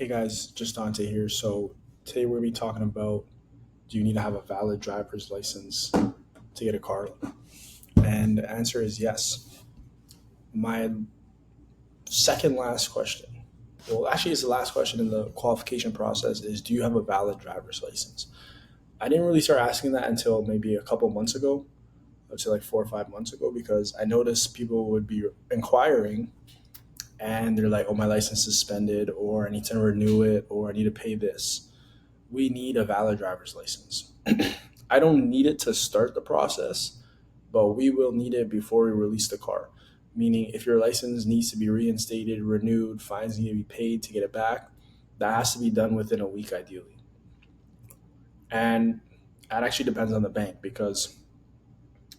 Hey guys, just Dante here. So today we're gonna be talking about, do you need to have a valid driver's license to get a car? And the answer is yes. My second last question, well, actually, it's the last question in the qualification process, is do you have a valid driver's license? I didn't really start asking that until maybe a couple months ago. I would say like 4 or 5 months ago, because I noticed people would be inquiring and they're like, oh, my license is suspended, or I need to renew it, or I need to pay this. We need a valid driver's license. I don't need it to start the process, but we will need it before we release the car. Meaning, if your license needs to be reinstated, renewed, fines need to be paid to get it back, that has to be done within a week, ideally. And that actually depends on the bank, because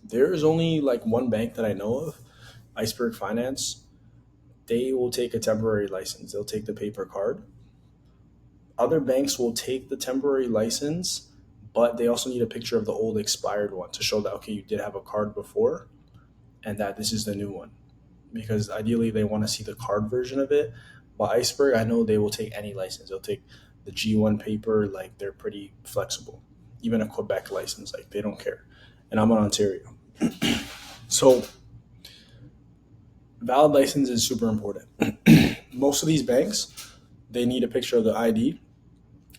there is only like one bank that I know of, Iceberg Finance. They will take a temporary license, they'll take the paper card. Other banks will take the temporary license, but they also need a picture of the old expired one to show that, okay, you did have a card before and that this is the new one. Because ideally they want to see the card version of it. But Iceberg, I know they will take any license. They'll take the G1 paper, like they're pretty flexible. Even a Quebec license, like they don't care. And I'm in Ontario. So valid license is super important. Most of these banks, they need a picture of the ID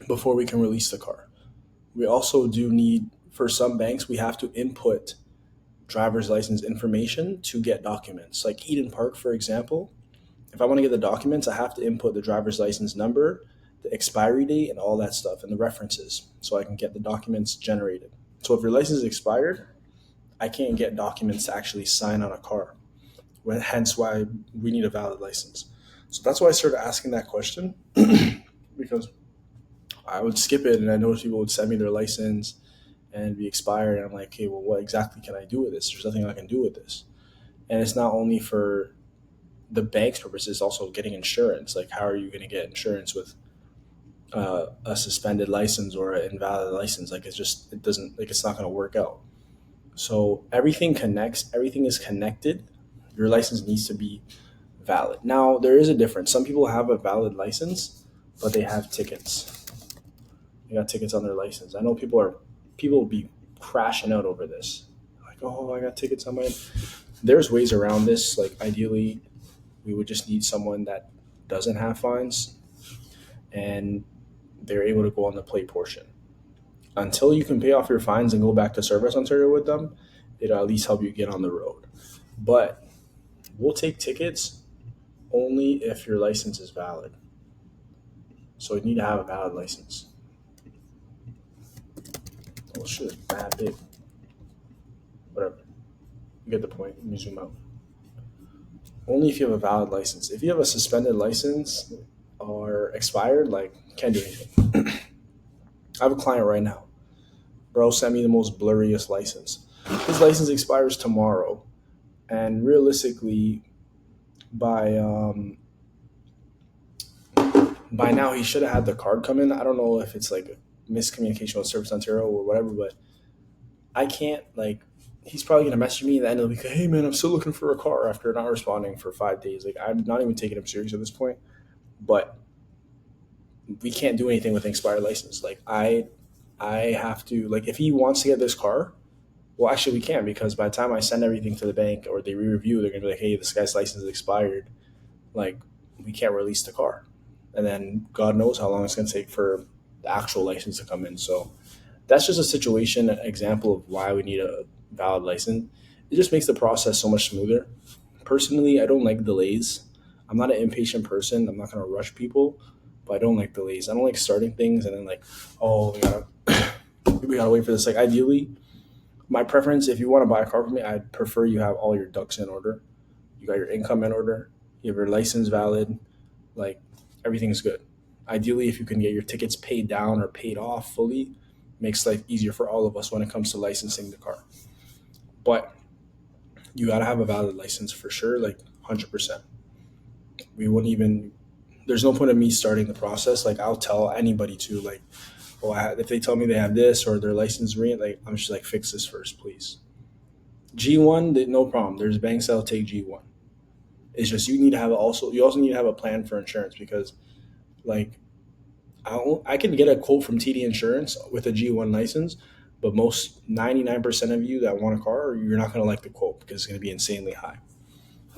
before we can release the car. We also do need, for some banks, we have to input driver's license information to get documents. Like Eden Park, for example, if I want to get the documents, I have to input the driver's license number, the expiry date, and all that stuff, and the references, so I can get the documents generated. So if your license is expired, I can't get documents to actually sign on a car. Hence why we need a valid license. So that's why I started asking that question, because I would skip it and I noticed people would send me their license and be expired. And I'm like, okay, well, what exactly can I do with this? There's nothing I can do with this. And it's not only for the bank's purposes, it's also getting insurance. Like, how are you going to get insurance with a suspended license or an invalid license? Like, it doesn't, like, it's not going to work out. So everything connects, everything is connected. Your license needs to be valid. Now, there is a difference. Some people have a valid license, but they have tickets. They got tickets on their license. I know people will be crashing out over this. Like, oh, I got tickets on my. There's ways around this. Like, ideally, we would just need someone that doesn't have fines, and they're able to go on the play portion. Until you can pay off your fines and go back to Service Ontario with them, it'll at least help you get on the road. But we'll take tickets only if your license is valid. So you need to have a valid license. Oh shit, bad big. Whatever. You get the point. Let me zoom out. Only if you have a valid license. If you have a suspended license or expired, like, can't do anything. I have a client right now. Bro sent me the most blurriest license. His license expires tomorrow, and realistically, by by now he should have had the card come in. I don't know if it's like a miscommunication with Service Ontario or whatever, but I can't, like, he's probably gonna message me at the end of the week, hey man, I'm still looking for a car after not responding for 5 days. Like, I'm not even taking him serious at this point. But we can't do anything with an expired license. Like, I have to, like, if he wants to get this car, well, actually we can't, because by the time I send everything to the bank or they re-review, they're gonna be like, hey, this guy's license is expired. Like, we can't release the car. And then God knows how long it's gonna take for the actual license to come in. So that's just a situation, an example of why we need a valid license. It just makes the process so much smoother. Personally, I don't like delays. I'm not an impatient person. I'm not going to rush people, but I don't like delays. I don't like starting things and then, like, oh, we gotta wait for this. Like, ideally, my preference, if you want to buy a car from me, I'd prefer you have all your ducks in order. You got your income in order. You have your license valid. Like, everything's good. Ideally, if you can get your tickets paid down or paid off fully, makes life easier for all of us when it comes to licensing the car. But you gotta have a valid license for sure, like 100%. We wouldn't even. There's no point in me starting the process. Like, I'll tell anybody to, like, oh, if they tell me they have this or their license like, I'm just like, fix this first, please. G1, no problem. There's banks that'll take G1. It's just you need to have also. You also need to have a plan for insurance, because, like, I can get a quote from TD Insurance with a G1 license, but most 99% of you that want a car, you're not going to like the quote because it's going to be insanely high.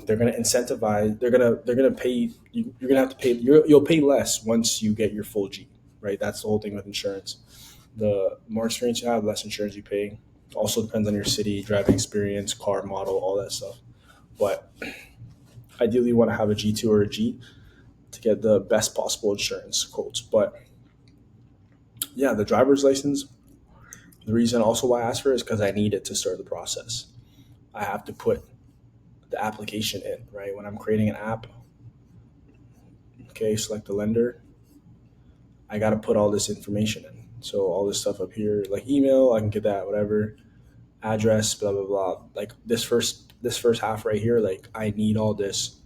They're going to incentivize. They're going to pay. You're going to have to pay. You'll pay less once you get your full G. Right. That's the whole thing with insurance. The more experience you have, less insurance you pay. Also depends on your city, driving experience, car model, all that stuff. But ideally, you want to have a G2 or a G to get the best possible insurance quotes. But yeah, the driver's license. The reason also why I asked for it is because I need it to start the process. I have to put the application in, right? When I'm creating an app, okay, select the lender, I got to put all this information in. So all this stuff up here, like email, I can get that, whatever, address, blah blah blah. Like this first half right here, like I need all this,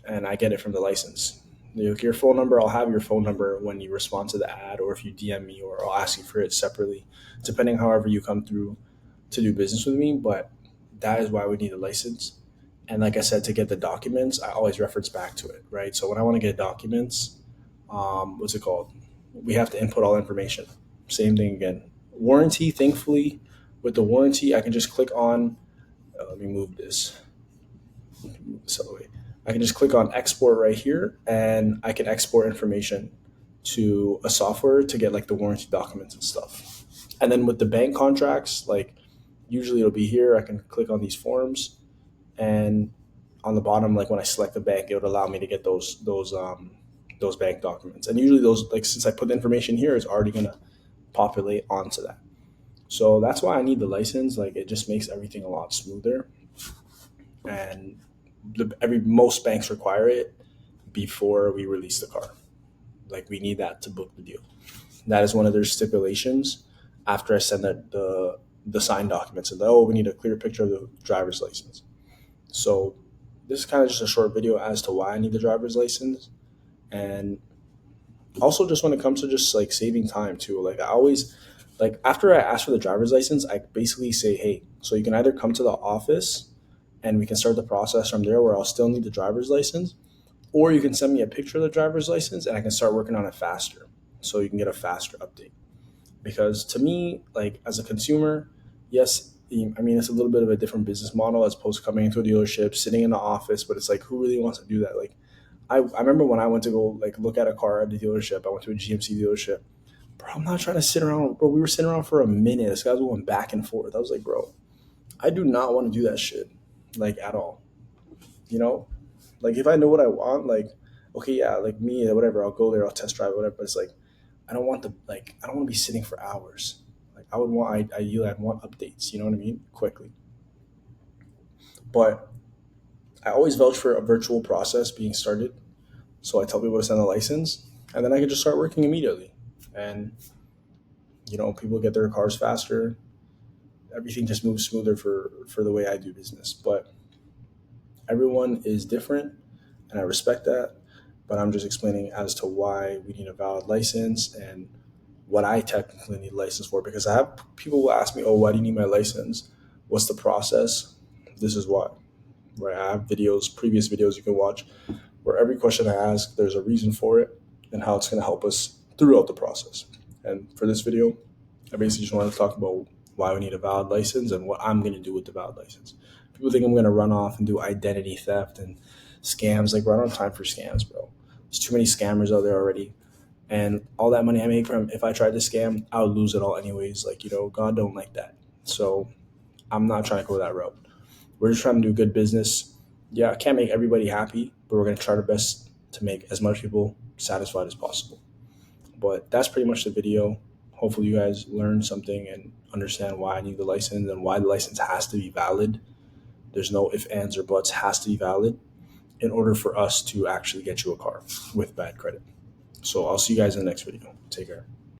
and I get it from the license. Your phone number, I'll have your phone number when you respond to the ad, or if you DM me, or I'll ask you for it separately, depending however you come through to do business with me. But that is why we need a license. And like I said, to get the documents, I always reference back to it, right? So when I want to get documents, what's it called? We have to input all information. Same thing again. Warranty, thankfully, with the warranty, I can just click on, let me move this. So I can just click on export right here and I can export information to a software to get like the warranty documents and stuff. And then with the bank contracts, like usually it'll be here. I can click on these forms and on the bottom, like when I select the bank, it would allow me to get those bank documents. And usually those, like since I put the information here, it's already gonna populate onto that. So that's why I need the license. Like it just makes everything a lot smoother. And most banks require it before we release the car. Like we need that to book the deal. That is one of their stipulations. After I send the signed documents, and we need a clear picture of the driver's license. So this is kind of just a short video as to why I need the driver's license, and also just when it comes to just like saving time too. Like I always like after I ask for the driver's license, I basically say, hey, so you can either come to the office and we can start the process from there, where I'll still need the driver's license, or you can send me a picture of the driver's license and I can start working on it faster, so you can get a faster update. Because to me, like as a consumer, yes, I mean it's a little bit of a different business model as opposed to coming into a dealership, sitting in the office. But it's like, who really wants to do that? Like I remember when I went to go like look at a car at the dealership, I went to a GMC dealership. Bro, I'm not trying to sit around. Bro, we were sitting around for a minute. This guy was going back and forth. I was like, bro, I do not want to do that shit, like at all. You know, like if I know what I want, like okay, yeah, like me, whatever, I'll go there, I'll test drive, whatever. But it's like I don't want to be sitting for hours. Like I would want, ideally, I'd want updates. You know what I mean, quickly. But I always vouch for a virtual process being started. So I tell people to send a license, and then I can just start working immediately. And people get their cars faster. Everything just moves smoother for the way I do business. But everyone is different, and I respect that. But I'm just explaining as to why we need a valid license and what I technically need a license for. Because I have people who ask me, "Oh, why do you need my license? What's the process?" This is why. Right? I have videos, previous videos you can watch, where every question I ask, there's a reason for it and how it's going to help us throughout the process. And for this video, I basically just wanted to talk about why we need a valid license and what I'm going to do with the valid license. People think I'm going to run off and do identity theft and scams. Like, bro, I don't have time for scams, bro. There's too many scammers out there already. And all that money I make from, if I tried to scam, I would lose it all anyways. Like, God don't like that. So I'm not trying to go that route. We're just trying to do good business. Yeah, I can't make everybody happy, but we're going to try our best to make as much people satisfied as possible. But that's pretty much the video. Hopefully you guys learned something and understand why I need the license and why the license has to be valid. There's no ifs, ands, or buts. Has to be valid in order for us to actually get you a car with bad credit. So I'll see you guys in the next video. Take care.